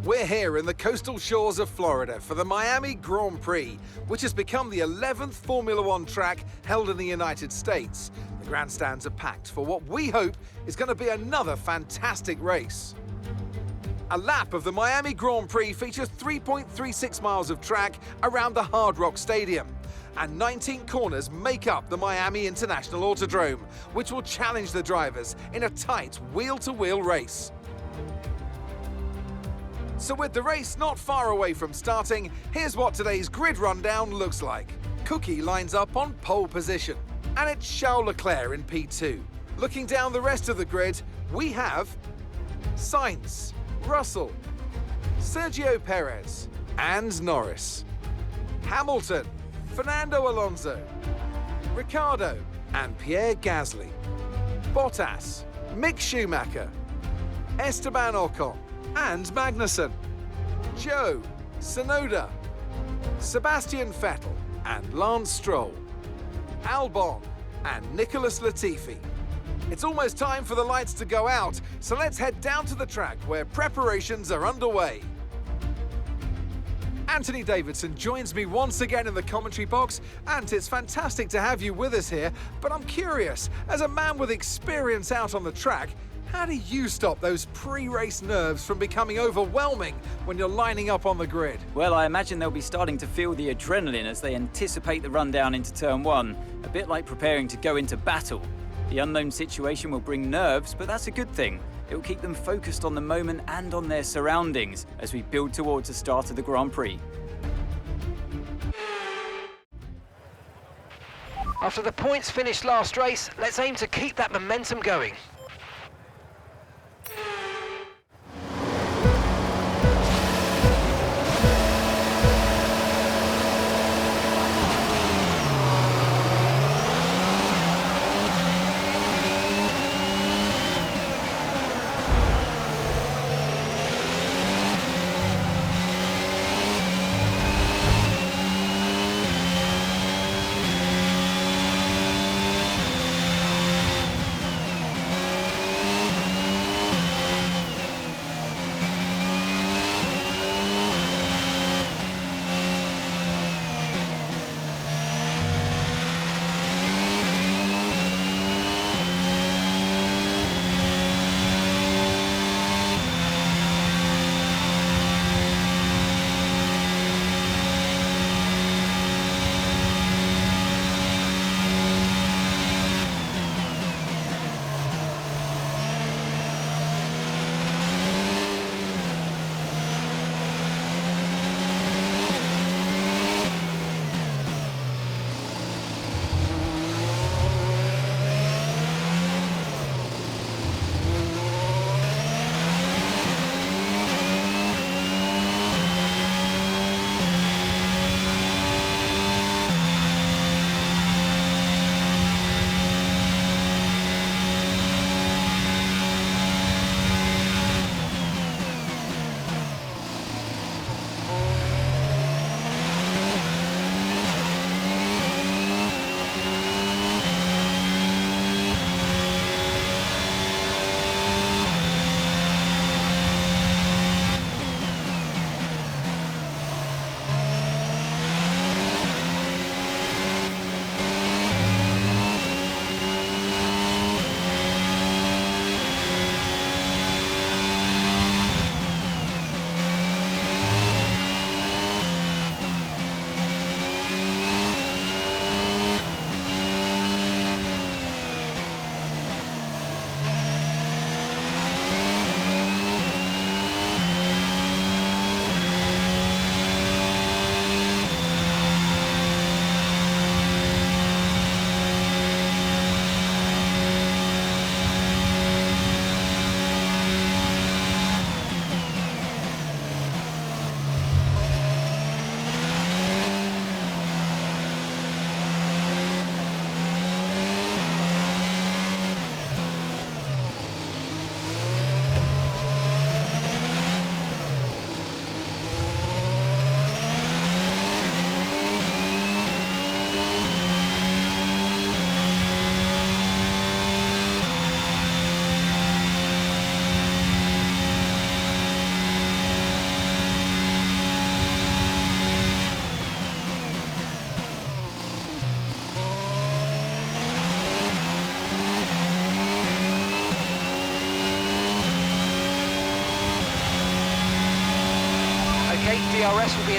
We're here in the coastal shores of Florida for the Miami Grand Prix, which has become the 11th Formula One track held in the United States. The grandstands are packed for what we hope is going to be another fantastic race. A lap of the Miami Grand Prix features 3.36 miles of track around the Hard Rock Stadium, and 19 corners make up the Miami International Autodrome, which will challenge the drivers in a tight wheel-to-wheel race. So with the race not far away from starting, here's what today's grid rundown looks like. Cookie lines up on pole position, and it's Charles Leclerc in P2. Looking down the rest of the grid, we have Sainz, Russell, Sergio Perez, and Norris. Hamilton, Fernando Alonso, Ricciardo, and Pierre Gasly. Bottas, Mick Schumacher, Esteban Ocon, and Magnussen. Joe, Tsunoda, Sebastian Vettel, and Lance Stroll. Albon, and Nicholas Latifi. It's almost time for the lights to go out, so let's head down to the track where preparations are underway. Anthony Davidson joins me once again in the commentary box. Ant, it's fantastic to have you with us here, but I'm curious, as a man with experience out on the track, how do you stop those pre-race nerves from becoming overwhelming when you're lining up on the grid? Well, I imagine they'll be starting to feel the adrenaline as they anticipate the rundown into turn one, a bit like preparing to go into battle. The unknown situation will bring nerves, but that's a good thing. It will keep them focused on the moment and on their surroundings as we build towards the start of the Grand Prix. After the points finished last race, let's aim to keep that momentum going.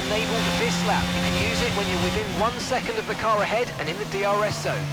enabled this lap. You can use it when you're within 1 second of the car ahead and in the DRS zone.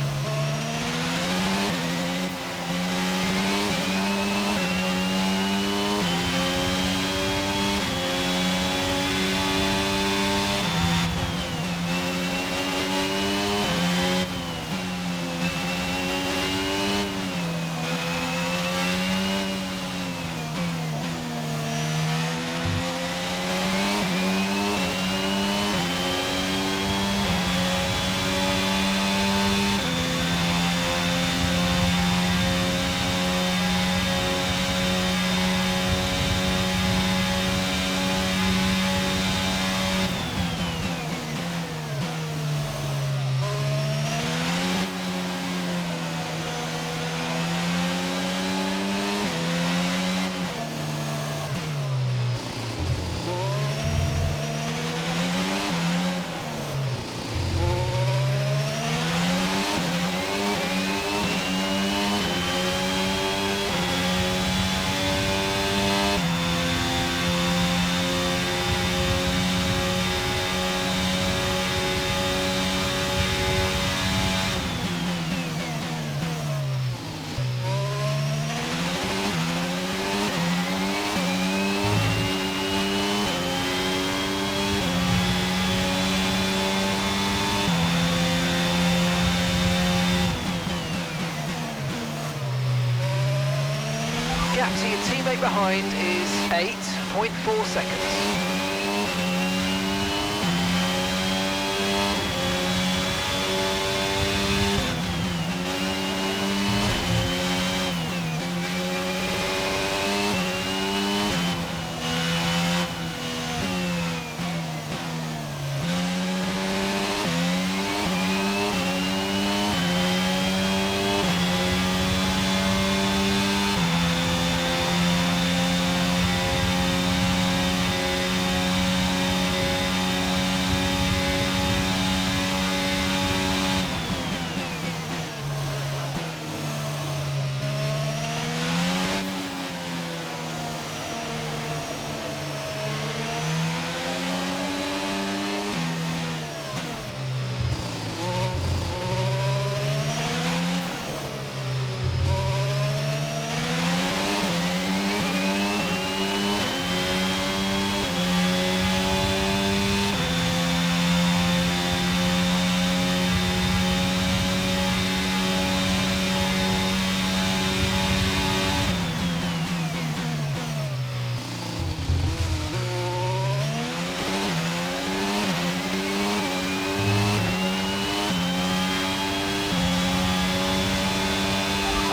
Gap to your teammate behind is 8.4 seconds.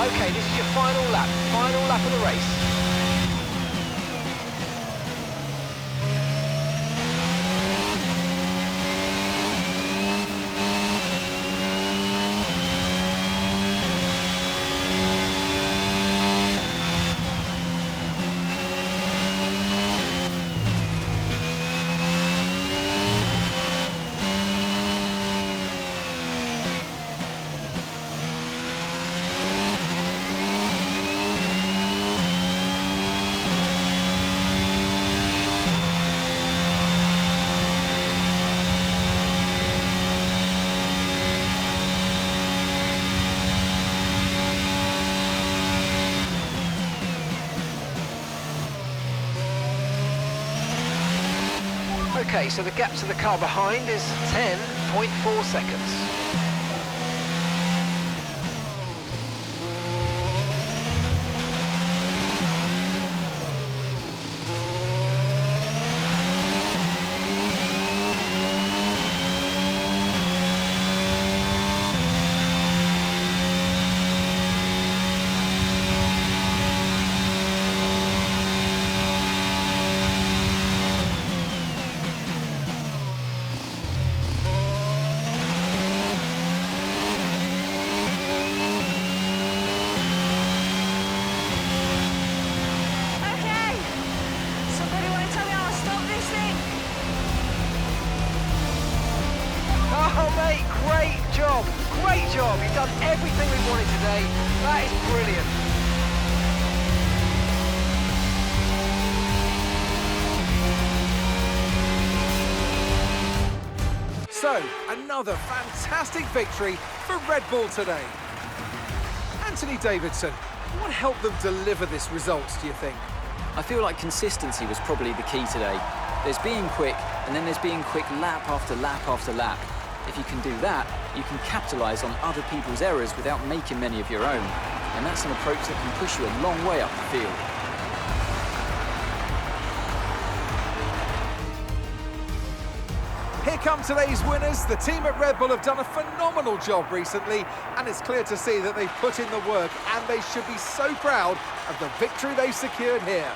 Okay, this is your final lap of the race. Okay, so the gap to the car behind is 10.4 seconds. Great job, you've done everything we wanted today. That is brilliant. So, another fantastic victory for Red Bull today. Anthony Davidson, what helped them deliver this result, do you think? I feel like consistency was probably the key today. There's being quick, and then there's being quick lap after lap after lap. If you can do that, you can capitalise on other people's errors without making many of your own. And that's an approach that can push you a long way up the field. Here come today's winners. The team at Red Bull have done a phenomenal job recently, and it's clear to see that they've put in the work, and they should be so proud of the victory they've secured here.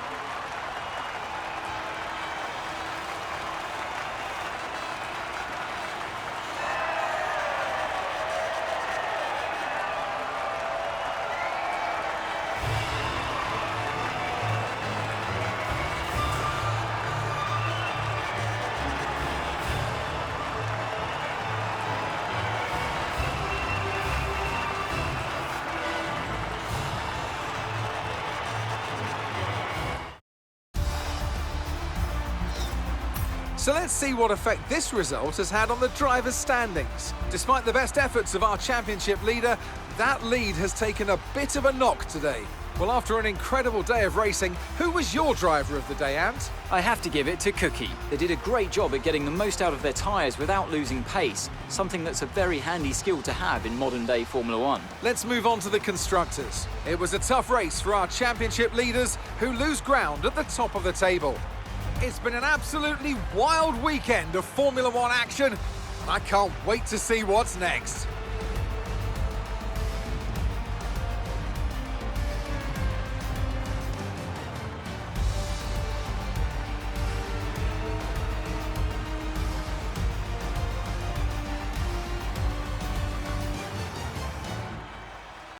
So let's see what effect this result has had on the drivers' standings. Despite the best efforts of our championship leader, that lead has taken a bit of a knock today. Well, after an incredible day of racing, who was your driver of the day, Ant? I have to give it to Cookie. They did a great job at getting the most out of their tyres without losing pace, something that's a very handy skill to have in modern-day Formula One. Let's move on to the constructors. It was a tough race for our championship leaders, who lose ground at the top of the table. It's been an absolutely wild weekend of Formula One action, and I can't wait to see what's next.